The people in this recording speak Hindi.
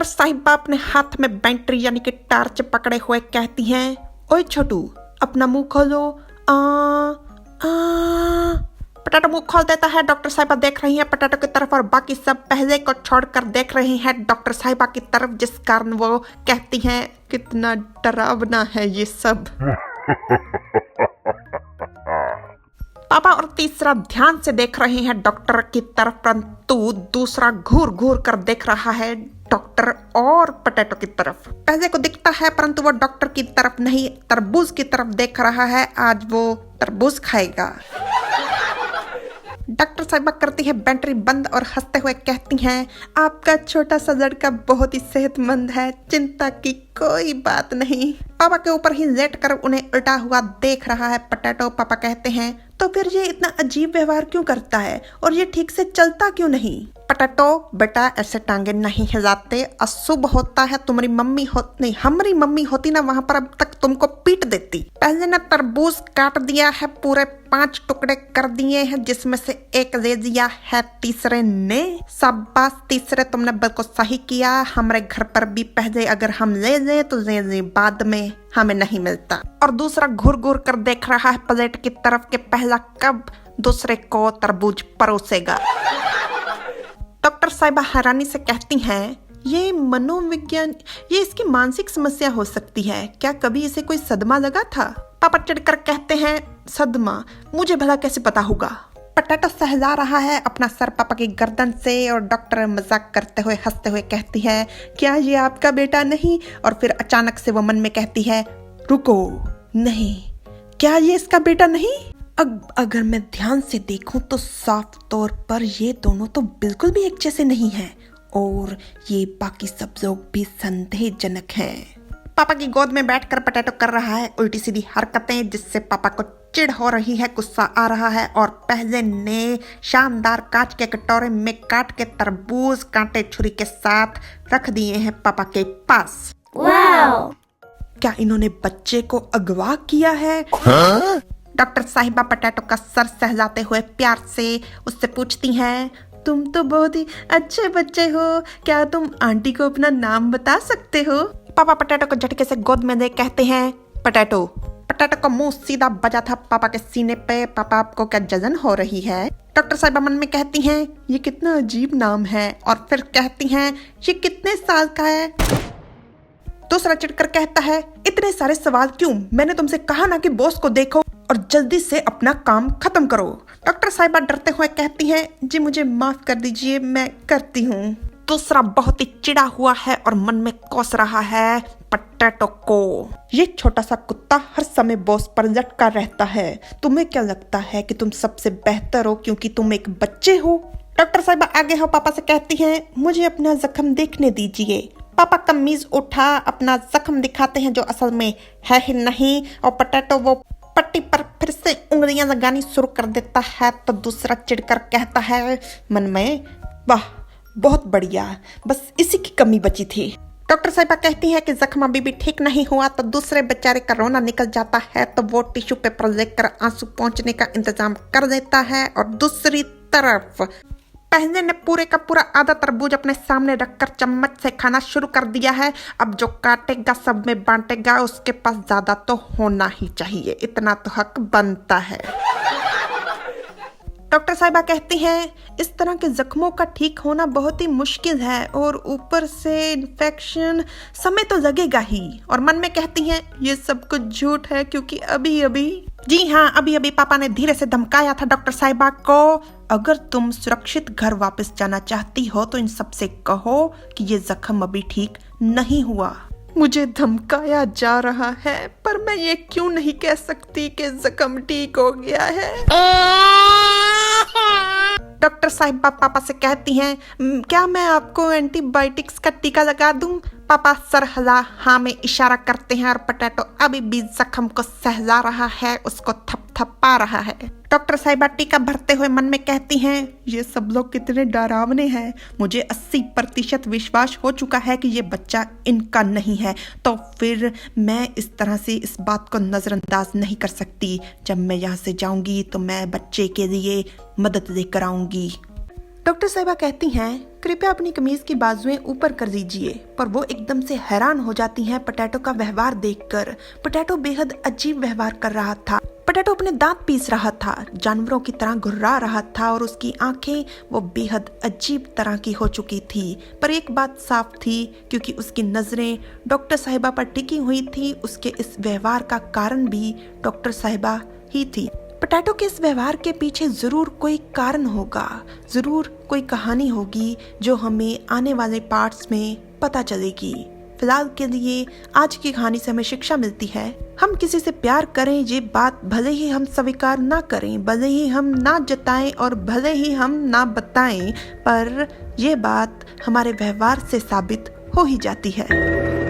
डॉक्टर साहिबा अपने हाथ में बैटरी यानी कि टार्च पकड़े हुए कहती हैं, ओए छोटू अपना मुंह खोलो। आ पटाटो मुंह खोल देता है। डॉक्टर साहिबा देख रही हैं पटाटो की तरफ और बाकी सब पहले को छोड़कर देख रही हैं डॉक्टर साहिबा की तरफ, जिस कारण वो कहती हैं, कितना डरावना है ये सब। पापा और तीसरा ध्यान से देख रहे हैं डॉक्टर की तरफ, परंतु दूसरा घूर घूर कर देख रहा है डॉक्टर और पटेटो की तरफ। पहले को दिखता है परंतु वो डॉक्टर की तरफ नहीं तरबूज की तरफ देख रहा है। आज वो तरबूज खाएगा। डॉक्टर साहिबा करती है बैटरी बंद और हंसते हुए कहती हैं, आपका छोटा सा लड़का बहुत ही सेहतमंद है, चिंता की कोई बात नहीं। पापा के ऊपर ही लेट कर उन्हें उल्टा हुआ देख रहा है पटेटो। पापा कहते हैं, तो फिर ये इतना अजीब व्यवहार क्यों करता है और ये ठीक से चलता क्यों नहीं? पटेटो बेटा ऐसे टांगे नहीं हिलाते, अशुभ होता है। तुम्हारी मम्मी नहीं हमारी मम्मी होती ना वहां पर अब तक तुमको पीट देती। पहले ने तरबूज काट दिया है, पूरे 5 टुकड़े कर दिए हैं, जिसमें से एक ले दिया है तीसरे ने। शाबाश तीसरे, तुमने बिल्कुल सही किया। हमारे घर पर भी पहले अगर हम ले तो ले बाद में हमें नहीं मिलता। और दूसरा घूर घूर कर देख रहा है प्लेट की तरफ के पहला कब दूसरे को तरबूज परोसेगा। डॉक्टर साहिबा हैरानी से कहती हैं, ये मनोविज्ञान, ये इसकी मानसिक समस्या हो सकती है। क्या कभी इसे कोई सदमा लगा था? पापा चिढ़कर कहते हैं, सदमा मुझे भला कैसे पता होगा? पटाटो सहला रहा है अपना सर पापा की गर्दन से और डॉक्टर मजाक करते हुए हंसते हुए कहती है, क्या ये आपका बेटा नहीं? और फिर अचानक से वो मन में कहती है, रुको, नहीं, क्या ये इसका बेटा नहीं? अगर मैं ध्यान से देखूं तो साफ तौर पर ये दोनों तो बिल्कुल भी एक जैसे नहीं हैं और ये बाकी सब लोग भी संदेहजनक हैं। पापा की गोद में बैठकर पटेटो कर रहा है उल्टी सीधी हरकतें, जिससे पापा को चिढ़ हो रही है, गुस्सा आ रहा है। और पहले ने शानदार कांच के कटोरे में काट के तरबूज कांटे छुरी के साथ रख दिए हैं पापा के पास। वाओ! क्या इन्होंने बच्चे को अगवा किया है? डॉक्टर साहिबा पटेटो का सर सहलाते हुए प्यार से उससे पूछती हैं, तुम तो बहुत ही अच्छे बच्चे हो, क्या तुम आंटी को अपना नाम बता सकते हो? पापा पटेटो को झटके से गोद में दे कहते हैं, पटेटो का मुंह सीधा बजा था पापा के सीने पे। पापा आपको क्या जलन हो रही है? डॉक्टर साहिबा मन में कहती हैं, ये कितना अजीब नाम है। और फिर कहती हैं, ये कितने साल का है? दूसरा चिढ़कर कहता है, इतने सारे सवाल क्यों? मैंने तुमसे कहा ना कि बॉस को देखो और जल्दी से अपना काम खत्म करो। डॉक्टर साहिबा डरते हुए कहती हैं, जी मुझे माफ कर दीजिए, मैं करती हूँ। दूसरा बहुत ही चिढ़ा हुआ है और मन में कोस रहा है पटेटो को। ये छोटा सा कुत्ता हर समय बॉस पर लटका रहता है। तुम्हें क्या लगता है कि तुम सबसे बेहतर हो क्योंकि तुम एक बच्चे हो? डॉक्टर साहिबा आगे हो पापा से कहती हैं, मुझे अपना जख्म देखने दीजिए। पापा कमीज उठा अपना जख्म दिखाते हैं जो असल में है ही नहीं। और पटेटो वो पट्टी पर फिर से उंगलियां लगानी शुरू कर देता है। तो दूसरा चिढ़कर कहता है मन में, वाह बहुत बढ़िया, बस इसी की कमी बची थी। डॉक्टर साहिबा कहती है कि जख्म अभी भी ठीक नहीं हुआ। तो दूसरे बेचारे का रोना निकल जाता है तो वो टिश्यू पेपर लेकर आंसू पहुंचने का इंतजाम कर देता है। और दूसरी तरफ पहले ने पूरे का पूरा आधा तरबूज अपने सामने रखकर चम्मच से खाना शुरू कर दिया है। अब जो काटेगा सब में बांटेगा, उसके पास ज्यादा तो होना ही चाहिए, इतना तो हक बनता है। डॉक्टर साहिबा कहती हैं, इस तरह के जख्मों का ठीक होना बहुत ही मुश्किल है और ऊपर से इन्फेक्शन, समय तो लगेगा ही। और मन में कहती हैं, ये सब कुछ झूठ है क्योंकि जी हाँ, अभी पापा ने धीरे से धमकाया था डॉक्टर साहिबा को, अगर तुम सुरक्षित घर वापस जाना चाहती हो तो इन सबसे कहो कि ये जख्म अभी ठीक नहीं हुआ। मुझे धमकाया जा रहा है पर मैं ये क्यों नहीं कह सकती कि जख्म ठीक हो गया है? डॉक्टर साहिबा पापा से कहती हैं, क्या मैं आपको एंटीबायोटिक्स का टीका लगा दूं? पापा सर हिला हाँ में इशारा करते हैं और पटेटो अभी भी जख्म को सहला रहा है, उसको थपथपा रहा है। डॉक्टर साहिबा टीका भरते हुए मन में कहती हैं, ये सब लोग कितने डरावने हैं। मुझे 80% विश्वास हो चुका है कि ये बच्चा इनका नहीं है, तो फिर मैं इस तरह से इस बात को नजरअंदाज नहीं कर सकती। जब मैं यहाँ से जाऊंगी तो मैं बच्चे के लिए मदद लेकर आऊंगी। डॉक्टर साहिबा कहती हैं, कृपया अपनी कमीज की बाजुएं ऊपर कर दीजिए, पर वो एकदम से हैरान हो जाती हैं पोटैटो का व्यवहार देखकर। पोटैटो बेहद अजीब व्यवहार कर रहा था। पोटैटो अपने दांत पीस रहा था, जानवरों की तरह घुर्रा रहा था और उसकी आंखें वो बेहद अजीब तरह की हो चुकी थी। पर एक बात साफ थी, क्योंकि उसकी नजरें डॉक्टर साहिबा पर टिकी हुई थी, उसके इस व्यवहार का कारण भी डॉक्टर साहिबा ही थी। पोटैटो के इस व्यवहार के पीछे जरूर कोई कारण होगा, जरूर कोई कहानी होगी जो हमें आने वाले पार्ट्स में पता चलेगी। फिलहाल के लिए आज की कहानी से हमें शिक्षा मिलती है, हम किसी से प्यार करें, ये बात भले ही हम स्वीकार ना करें, भले ही हम ना जताएं और भले ही हम ना बताएं, पर ये बात हमारे व्यवहार से साबित हो ही जाती है।